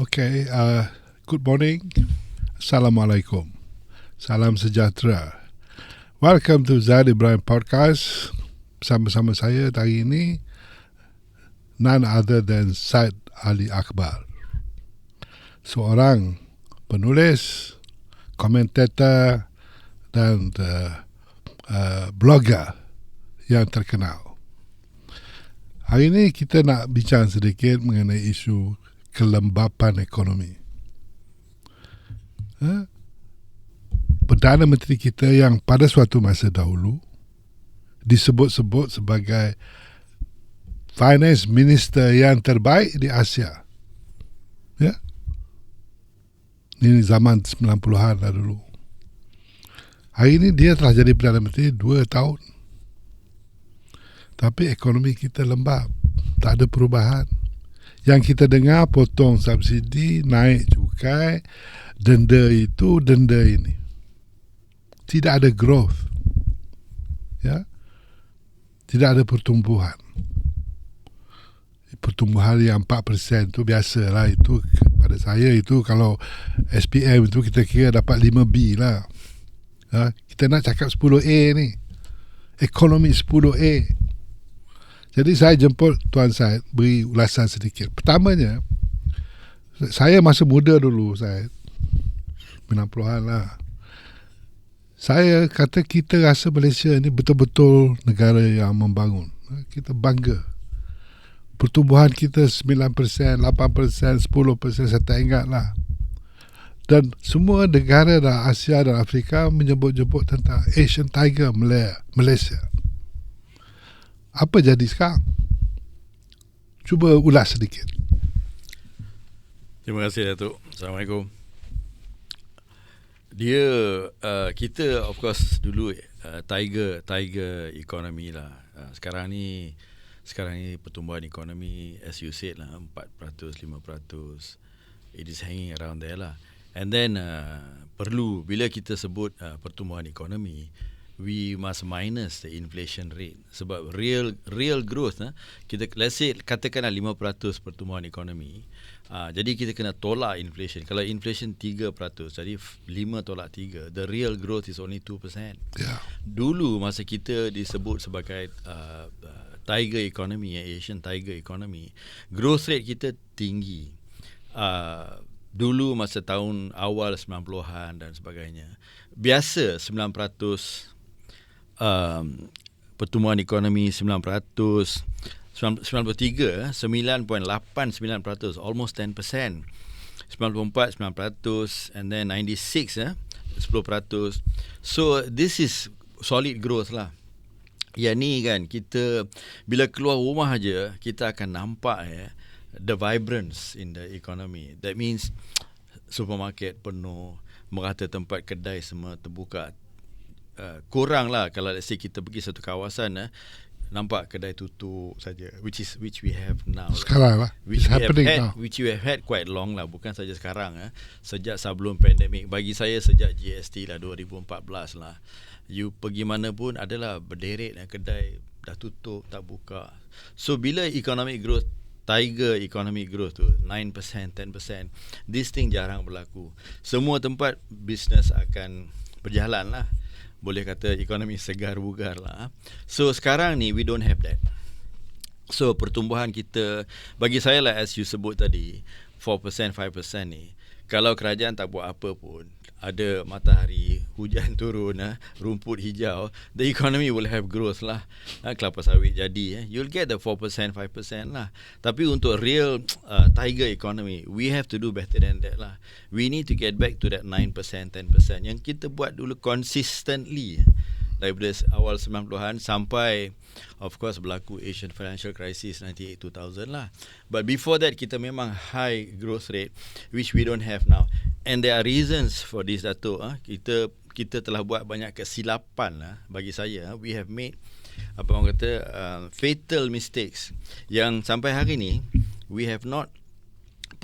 Okay, good morning. Assalamualaikum. Salam sejahtera. Welcome to Zaid Ibrahim Podcast. Bersama-sama saya hari ini, none other than Syed Akbar. Seorang penulis, komentator dan blogger yang terkenal. Hari ini kita nak bincang sedikit mengenai isu kelembapan ekonomi. Perdana Menteri kita yang pada suatu masa dahulu disebut-sebut sebagai Finance Minister yang terbaik di Asia. Ya. Ini zaman 90-an lah dulu. Hari ini dia telah jadi Perdana Menteri 2 tahun. Tapi ekonomi kita lembab. Tak ada perubahan. Yang kita dengar potong subsidi, naik cukai, denda itu, denda ini. Tidak ada growth. Ya. Tidak ada pertumbuhan. Pertumbuhan yang 4% itu biasalah. Itu pada saya itu kalau SPM itu kita kira dapat 5B lah. Ya. Kita nak cakap 10A ni. Ekonomi 10A. Jadi saya jemput Tuan Syed beri ulasan sedikit. Pertamanya, saya masa muda dulu, saya 90-an lah. Saya kata kita rasa Malaysia ni betul-betul negara yang membangun. Kita bangga. Pertumbuhan kita 9%, 8%, 10%, saya tak ingat lah. Dan semua negara dalam Asia dan Afrika menyebut-nyebut tentang Asian Tiger Malaysia. Apa jadi sekarang? Cuba ulas sedikit. Terima kasih Datuk. Assalamualaikum. Dia kita of course dulu tiger economy lah. Sekarang ni pertumbuhan ekonomi as you said lah 4%, 5%. It is hanging around there lah. And then perlu bila kita sebut pertumbuhan ekonomi, we must minus the inflation rate. Sebab real growth, kita let's say katakanlah 5% pertumbuhan ekonomi, jadi kita kena tolak inflation. Kalau inflation 3%, jadi 5 tolak 3, the real growth is only 2%. Yeah. Dulu masa kita disebut sebagai tiger economy, Asian tiger economy, growth rate kita tinggi. Dulu masa tahun awal 90-an dan sebagainya, biasa 9%. Pertumbuhan ekonomi 9%, 93, 9.89%, almost 10%. 94, 9%, and then 96, 10%. So this is solid growth lah. Yang ni kan, kita bila keluar rumah aja, kita akan nampak the vibrance in the economy. That means supermarket penuh, merata tempat kedai semua terbuka. Kurang lah kalau let's say kita pergi satu kawasan, nampak kedai tutup saja, which we have now. Sekarang lah, which we have had quite long lah, bukan saja sekarang, sejak sebelum pandemik. Bagi saya sejak GST lah 2014 lah, you pergi mana pun adalah berderet kedai dah tutup, tak buka. So bila economic growth, tiger economic growth tu 9%, 10%, this thing jarang berlaku. Semua tempat bisnes akan berjalan lah, boleh kata ekonomi segar bugar lah. So sekarang ni we don't have that. So pertumbuhan kita, bagi saya lah as you sebut tadi, 4%, 5% ni, kalau kerajaan tak buat apa pun, ada matahari, hujan turun, rumput hijau, the economy will have growth lah. Kelapa sawit jadi, you'll get the 4%, 5% lah. Tapi untuk real tiger economy, we have to do better than that lah. We need to get back to that 9%, 10% yang kita buat dulu consistently, daripada awal 90-an sampai of course berlaku Asian Financial Crisis 98-2000 lah. But before that kita memang high growth rate, which we don't have now. And there are reasons for this, Datuk. Kita telah buat banyak kesilapan lah. Bagi saya, we have made apa orang kata fatal mistakes yang sampai hari ni we have not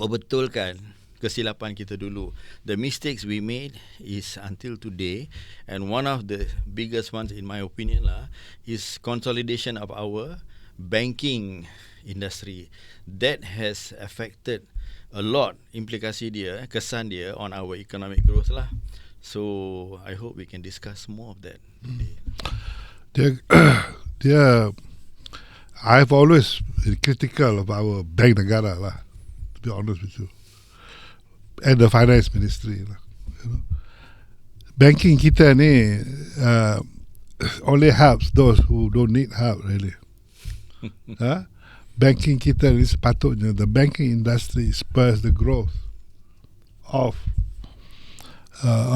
perbetulkan kesilapan kita dulu. The mistakes we made is until today, and one of the biggest ones in my opinion lah is consolidation of our banking industry. That has affected a lot implikasi dia, kesan dia on our economic growth lah. So I hope we can discuss more of that today. Dia I've always been critical of our bank negara lah, to be honest with you, and the finance ministry lah. You know, banking kita ni only helps those who don't need help really. Banking kita ni sepatutnya, the banking industry spurs the growth of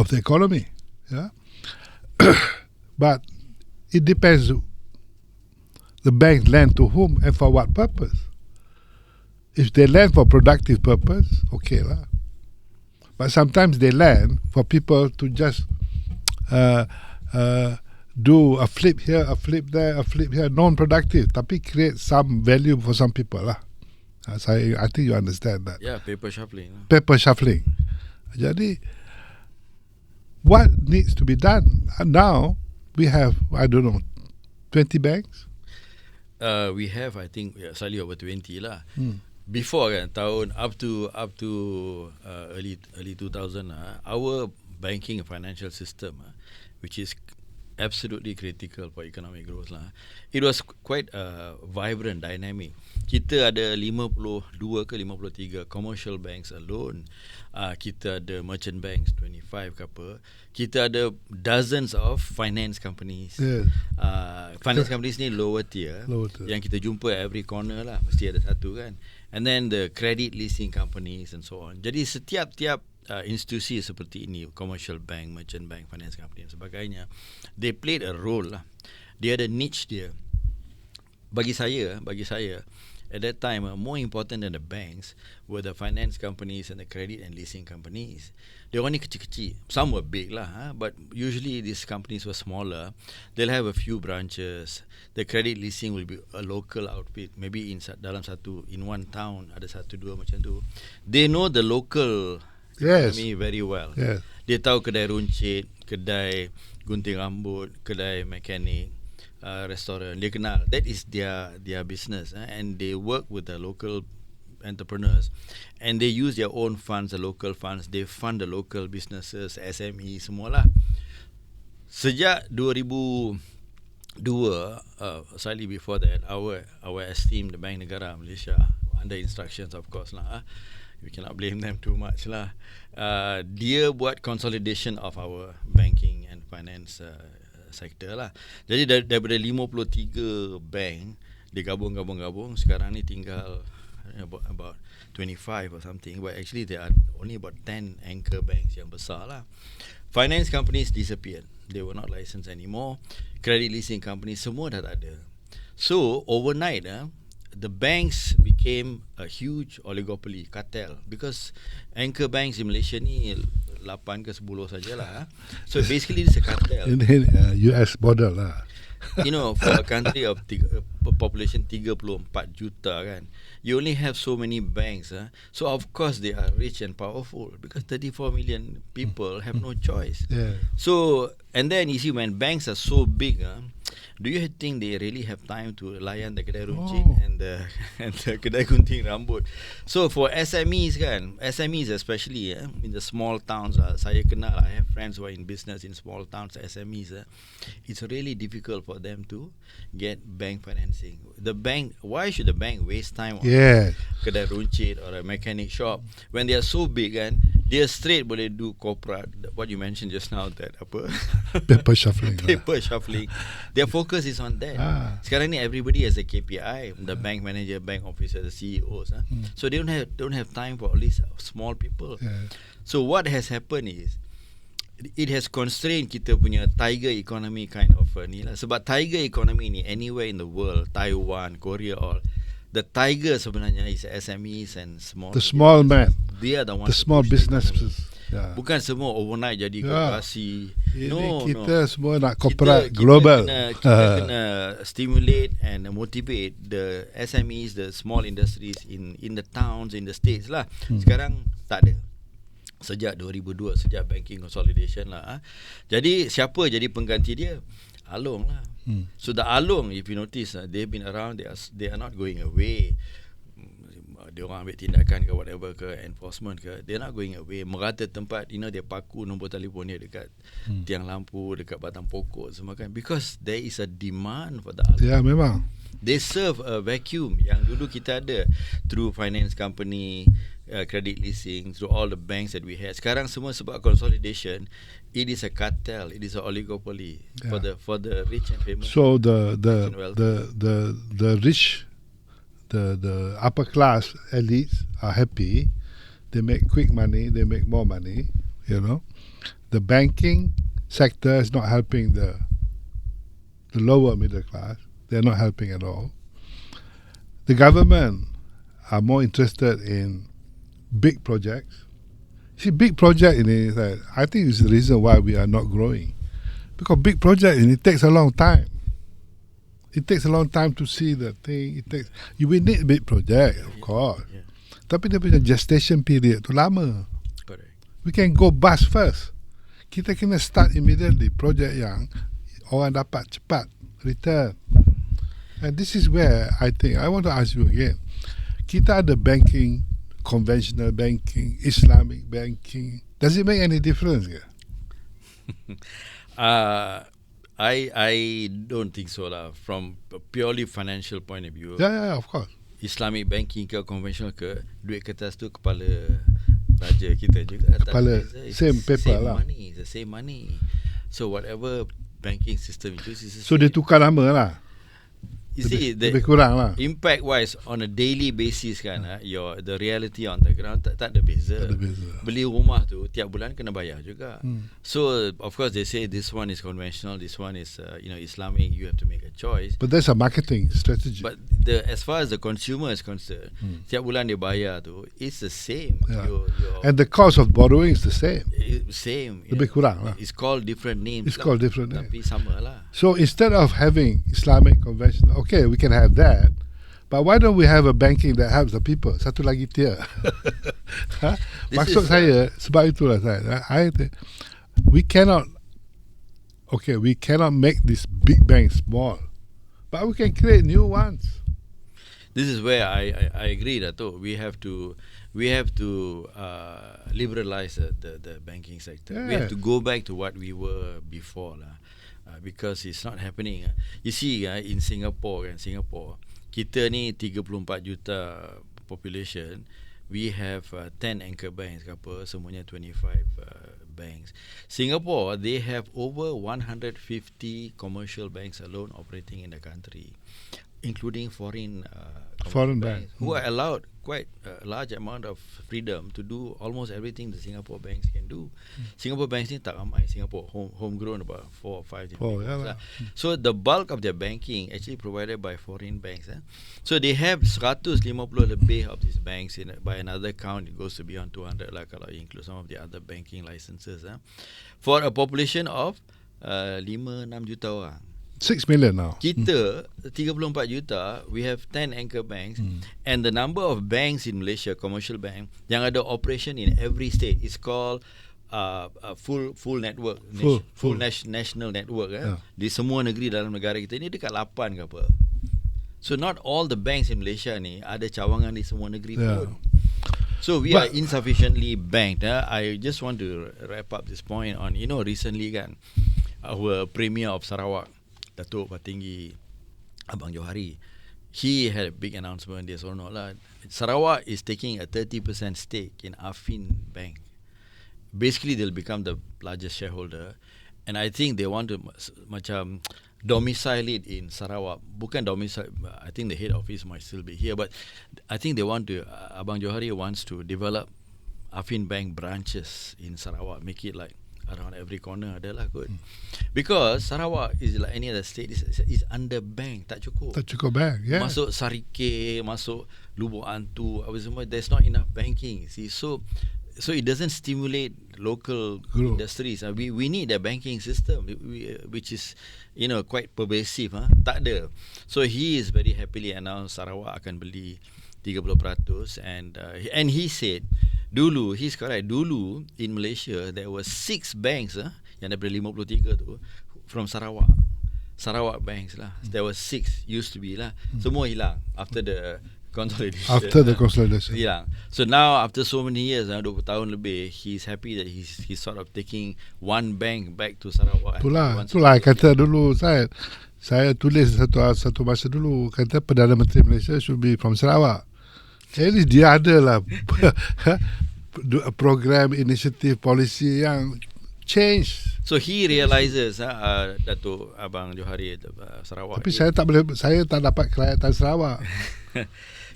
the economy. But it depends. The banks lend to whom and for what purpose. If they lend for productive purpose, okay lah. But sometimes they lend for people to just do a flip here, a flip there, a flip here, non-productive, tapi create some value for some people lah. I think you understand that. Yeah, paper shuffling. Paper shuffling. Jadi, what needs to be done? Now, we have, I don't know, 20 banks? We have, I think, slightly over 20 lah. Before kan, tahun up to early 2000 our banking and financial system, which is absolutely critical for economic growth lah, it was quite vibrant, dynamic. Kita ada 52 ke 53 commercial banks alone. Kita ada merchant banks 25 ke apa. Kita ada dozens of finance companies. Finance companies ni lower tier, yang kita jumpa every corner lah, mesti ada satu kan. And then the credit leasing companies and so on. Jadi setiap institusi seperti ini, commercial bank, merchant bank, finance company dan sebagainya, they played a role lah. Dia ada niche dia. Bagi saya at that time, more important than the banks were the finance companies and the credit and leasing companies. Dia orang ni kecil-kecil. Some were big lah, but usually these companies were smaller. They'll have a few branches. The credit leasing will be a local outfit, maybe in one town ada satu dua macam tu. They know the local economy very well. Dia tahu kedai runcit, kedai gunting rambut, kedai mekanik, restoran. Dia kenal. That is their business, and they work with the local entrepreneurs, and they use their own funds, the local funds. They fund the local businesses, SME semualah. Sejak 2002, slightly before that, our esteemed Bank Negara Malaysia, under instructions of course lah, we cannot blame them too much lah, dia buat consolidation of our banking and finance sector lah. Jadi daripada 53 bank digabung-gabung, sekarang ni tinggal about 25 or something, but actually there are only about 10 anchor banks yang besar lah. Finance companies disappeared. They were not licensed anymore. Credit leasing companies semua dah tak ada. So overnight the banks became a huge oligopoly, cartel, because anchor banks in Malaysia ni 8 ke 10 sajalah. So basically it's a cartel. US border lah. You know, for a country of population 34 juta kan, you only have so many banks. So of course they are rich and powerful, because 34 million people have no choice. So, and then you see, when banks are so big, do you think they really have time to layan the kedai runcit and the kedai gunting rambut? So for SMEs kan, SMEs especially in the small towns, saya kenal, I have friends who are in business in small towns, SMEs, it's really difficult for them to get bank financing. The bank, why should the bank waste time on kedai runcit or a mechanic shop when they are so big kan? Dia straight boleh do corporate, what you mentioned just now, that apa paper shuffling. Paper shuffling. Their focus is on that. Sekarang ni everybody has a KPI, the bank manager, bank officer, the CEOs. So they don't have time for all these small people. So what has happened is, it has constrained kita punya tiger economy kind of ni lah. Sebab tiger economy ni, anywhere in the world, Taiwan, Korea, all, the tiger sebenarnya is SMEs and small. The small man. They are the ones. The small businesses. Bukan semua overnight jadi korporasi. Kita semua nak corporate global. Kita kena stimulate and motivate the SMEs, the small industries in the towns, in the states lah. Sekarang tak ada. Sejak 2002, sejak banking consolidation lah. Jadi siapa jadi pengganti dia? Along lah. So the Along, if you notice, they've been around. They are not going away. dia orang ambil tindakan ke whatever ke enforcement ke, they're not going away. Merata tempat, dia paku nombor telefon dia dekat tiang lampu, dekat batang pokok semua kan, because there is a demand for the Ya, memang. They serve a vacuum yang dulu kita ada through finance company, credit leasing, through all the banks that we had. Sekarang semua sebab consolidation, it is a cartel, it is a oligopoly for the rich and famous. So the rich, the upper class elites are happy. They make quick money. They make more money. The banking sector is not helping the lower middle class. They're not helping at all. The government are more interested in big projects. See, big project ini, I think is the reason why we are not growing. Because big project ini takes a long time. It takes a long time to see the thing. We need big project, of course. Yeah. Tapi dia punya gestation period tu lama. Correct. We can go bust first. Kita kena start immediately project yang orang dapat cepat return. And this is where I think I want to ask you again. Kita ada banking, conventional banking, Islamic banking. Does it make any difference? I don't think so lah. From a purely financial point of view. Yeah, of course. Islamic banking ke conventional ke, duit kertas tu kepala raja kita juga. Kepala same paper lah. Money, the same money. So whatever banking system itu is the So same. dia tukar nama lah. You see, lebih kurang lah. Impact wise on a daily basis kan, the reality on the ground tak ada beza. Beli rumah tu tiap bulan kena bayar juga. So of course they say this one is conventional, this one is Islamic. You have to make a choice. But that's a marketing strategy. But as far as the consumer is concerned, tiap bulan dia bayar tu, it's the same. Yeah. And the cost of borrowing is the same. Same. Lebih kurang lah. It's called different names. It's called different names. Tapi sama lah. So instead of having Islamic conventional, okay, we can have that. But why don't we have a banking that helps the people? Satu lagi tier. Maksud saya, sebab itulah saya, we cannot make this big banks small. But we can create new ones. This is where I agree that we have to liberalize the banking sector. Yeah. We have to go back to what we were before lah, because it's not happening. You see, in Singapore, kita ni 34 juta population, we have 10 anchor banks ke apa, semuanya 25 banks. Singapore, they have over 150 commercial banks alone operating in the country, including foreign banks who are allowed quite a large amount of freedom to do almost everything the Singapore banks can do. Singapore banks ni tak ramai. Singapore homegrown about 4 or 5 different banks. So the bulk of their banking actually provided by foreign banks. So they have 150 lebih of these banks. By another count, it goes to beyond 200 lah kalau you include some of the other banking licenses. For a population of 5-6 juta orang. 6 million now. Kita 34 juta, we have 10 anchor banks, and the number of banks in Malaysia, commercial bank, yang ada operation in every state is called full network, full national network. Di semua negeri dalam negara kita ni dekat 8 ke apa. So not all the banks in Malaysia ni ada cawangan di semua negeri pun. So we are insufficiently banked. I just want to wrap up this point on, recently kan, our Premier of Sarawak, Datuk Patinggi Abang Johari, he had a big announcement. Dia seronok lah. Sarawak is taking a 30% stake in Affin Bank. Basically, they'll become the largest shareholder, and I think they want to macam domicile it in Sarawak. Bukan domicile, I think the head office might still be here, but I think they want to, Abang Johari wants to develop Affin Bank branches in Sarawak, make it like around every corner adalah good. Because Sarawak is like any other state, is underbanked, tak cukup bank, yeah. Masuk Sarike, masuk Lubuk Antu, apa semua, there's not enough banking. See, so it doesn't stimulate local industries. We need a banking system which is quite pervasive. Tak ada. So he is very happily announced Sarawak akan beli 30%, and he said he's correct, dulu in Malaysia there were 6 banks yang daripada 53 tu from Sarawak banks lah. There were 6 used to be lah. Semua hilang after the consolidation. After the consolidation. Yeah. So now after so many years, 20 tahun lebih, he's happy that he's sort of taking one bank back to Sarawak. Itulah kata dulu saya tulis satu masa dulu, kata Perdana Menteri Malaysia should be from Sarawak. At least dia ada lah program, inisiatif, polisi yang change. So he realizes Datuk Abang Johari Sarawak. Tapi saya tak dapat kerakyatan Sarawak.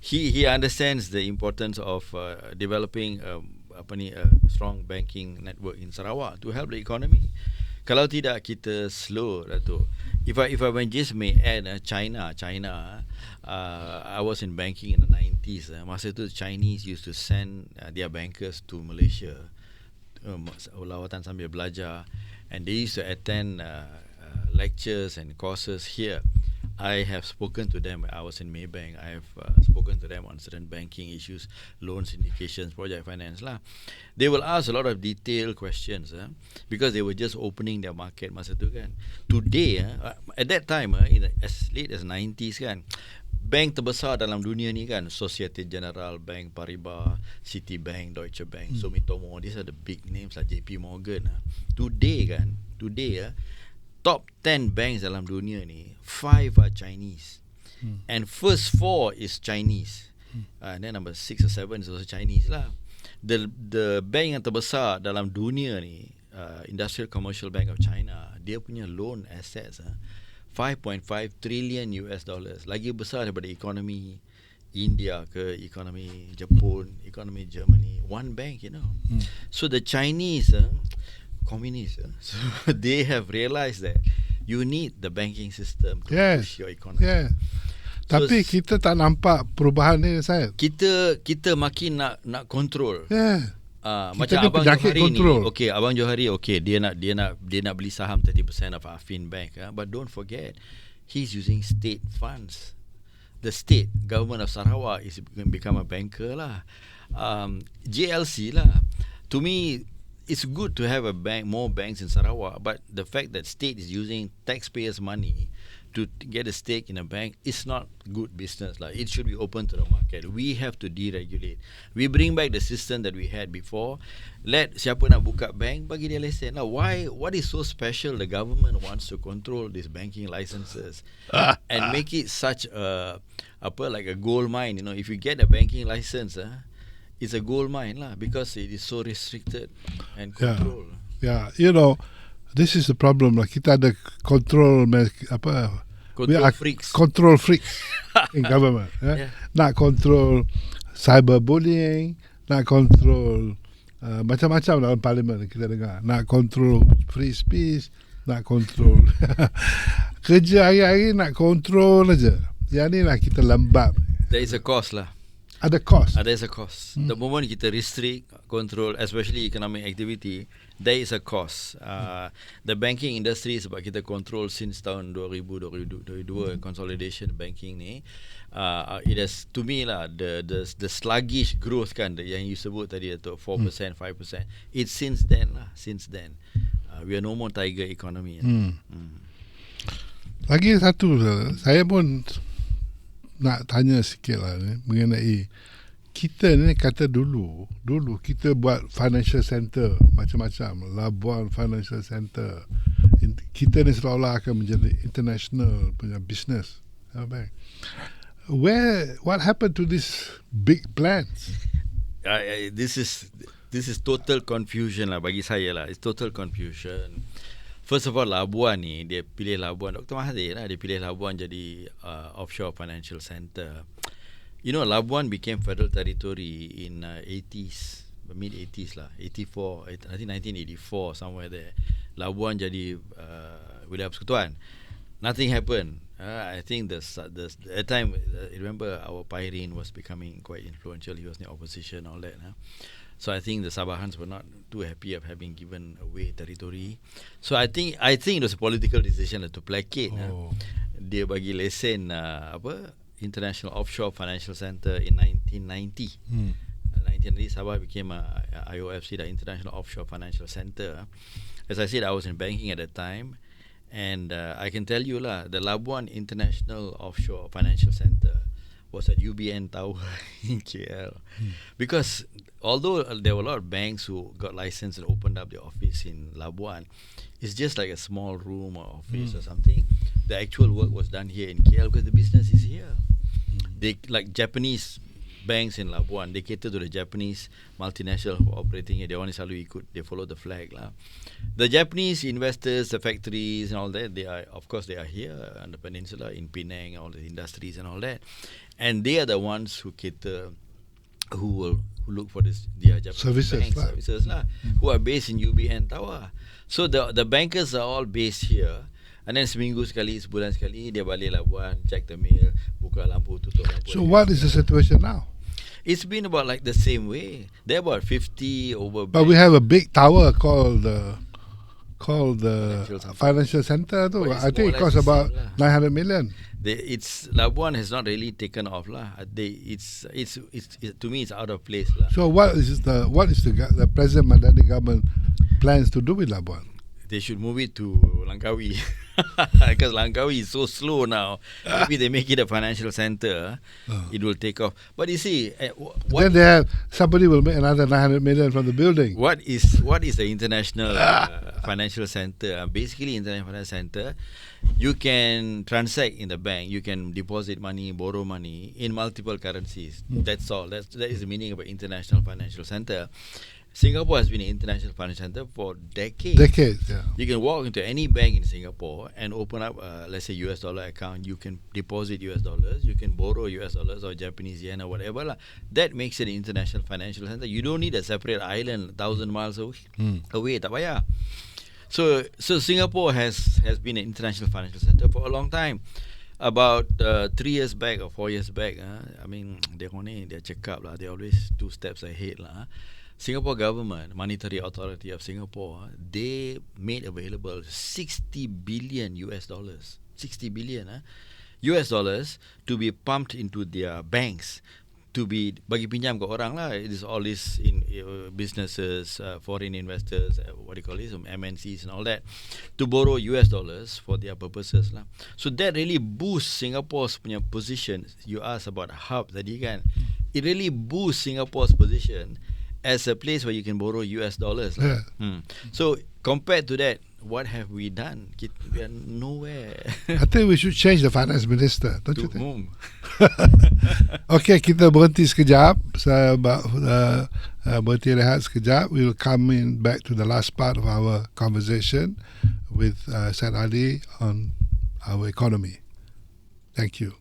He understands the importance of developing a strong banking network in Sarawak to help the economy. Kalau tidak, kita slow, Datuk. If I just may add, China, I was in banking in the 90s. Masa itu Chinese used to send their bankers to Malaysia, lawatan sambil belajar, and they used to attend lectures and courses here. I have spoken to them. I was in Maybank. I have spoken to them on certain banking issues, loan syndications, project finance lah. They will ask a lot of detailed questions because they were just opening their market masa tu kan. Today, at that time, in as late as 90s kan, bank terbesar dalam dunia ni kan, Societe Generale, Bank Paribas, Citibank, Deutsche Bank, Sumitomo, these are the big names like JP Morgan. Today, top 10 banks dalam dunia ni, 5 are Chinese. And first 4 is Chinese. And then number 6 or 7 is also Chinese lah. The bank yang terbesar dalam dunia ni, Industrial Commercial Bank of China, dia punya loan assets 5.5 trillion US dollars. Lagi besar daripada ekonomi India ke ekonomi Jepun, ekonomi Germany. One bank, So the Chinese communists, so they have realized that you need the banking system to push your economy. Tapi kita tak nampak perubahan ni, Syed. Kita makin nak control. Macam Kita Abang penyakit Johari control. ni, Abang Johari, dia nak beli saham 30% of Affin Bank, but don't forget he's using state funds. The state government of Sarawak is become a banker lah. JLC lah. To me, it's good to have more banks in Sarawak, but the fact that state is using taxpayers' money to get a stake in a bank is not good business. It should be open to the market. We have to deregulate. We bring back the system that we had before. Let siapa nak buka bank, bagi dia lesen lah. What is so special? The government wants to control these banking licenses and make it such like a gold mine. If you get a banking license, it's a gold mine lah, because it is so restricted and controlled. This is the problem lah. Kita ada control freaks. Control freaks in government. Nak control cyberbullying, nak control macam-macam dalam parlimen kita dengar. Nak control free speech, nak control kerja hari-hari nak control aja. Yang ni lah kita lembap. There is a cost lah. Ada cost. There's a cost. The moment kita restrict, control, especially economic activity, there is a cost. The banking industry sebab kita control since tahun 2022 Consolidation Banking ni, it has, to me lah, the sluggish growth kan, yang you sebut tadi tu 4%, 5%. It's since then. We are no more tiger economy. Lagi satu, saya pun nak tanya sikit lah mengenai kita ni. Kata dulu kita buat financial center macam-macam, Labuan Financial Center. Kita ni seolah-olah akan menjadi international punya business. What happened to these big plans? This is total confusion lah bagi saya lah. It's total confusion. First of all, Labuan ni, dia pilih Labuan, Dr. Mahathir lah, dia pilih Labuan jadi offshore financial center. Labuan became federal territory in 80s, mid-80s lah, 84, I think 1984, somewhere there. Labuan jadi wilayah persekutuan. Nothing happened. I think at the time, remember our Pairin was becoming quite influential. He was in the opposition, all that. So I think the Sabahans were not too happy of having given away territory. So I think it was a political decision to placate. Dia bagi lesen International Offshore Financial Center in 1990. 1990 Sabah became IOFC, the International Offshore Financial Center. As I said, I was in banking at the time, and I can tell you lah, the Labuan International Offshore Financial Center was at UBN Tower in KL. Because although there were a lot of banks who got licensed and opened up their office in Labuan, it's just like a small room or office or something. The actual work was done here in KL because the business is here. They like Japanese banks in Labuan, they cater to the Japanese multinational who are operating here. They only selalu ikut, they follow the flag lah. The Japanese investors, the factories and all that, they are, of course, they are here on the peninsula in Penang, all the industries and all that, and they are the ones who cater, who look for this their Japanese services lah, who are based in UBN Tower. So the bankers are all based here. And then seminggu sekali, sebulan sekali, dia balik Labuan, check the mail, buka lampu, tutup lampu. So what is the situation now? It's been about like the same way. There are about 50 over. But we have a big tower called the financial center too. I think it costs about 900 million. It's Labuan has not really taken off lah. It's to me it's out of place lah. So what is the present Madani government plans to do with Labuan? They should move it to Langkawi because Langkawi is so slow now. Maybe they make it a financial center, it will take off. But you see, then somebody will make another 900 million from the building. What is the international financial center? Basically, international financial center, you can transact in the bank, you can deposit money, borrow money in multiple currencies. That's all. That is the meaning of an international financial center. Singapore has been an international financial center for decades. Yeah. You can walk into any bank in Singapore and open up, let's say, US dollar account. You can deposit US dollars. You can borrow US dollars or Japanese yen or whatever lah. That makes it an international financial center. You don't need a separate island 1,000 miles away. Tak payah. So Singapore has been an international financial center for a long time. About 3 years back or 4 years back, I mean, they're check up lah. They're always 2 steps ahead lah. Singapore government, Monetary Authority of Singapore, they made available 60 billion US dollars. 60 billion US dollars to be pumped into their banks, to be bagi pinjam ke orang lah. It is all this in businesses, foreign investors, what do you call this, MNCs and all that, to borrow US dollars for their purposes lah. So that really boosts Singapore's punya position. You asked about hub tadi kan. It really boosts Singapore's position as a place where you can borrow US dollars. Yeah. So compared to that, what have we done? We are nowhere. I think we should change the finance minister, don't you think? Okay, kita berhenti sekejap. Saya berhenti rehat sekejap. We will come in back to the last part of our conversation with Syed Ali on our economy. Thank you.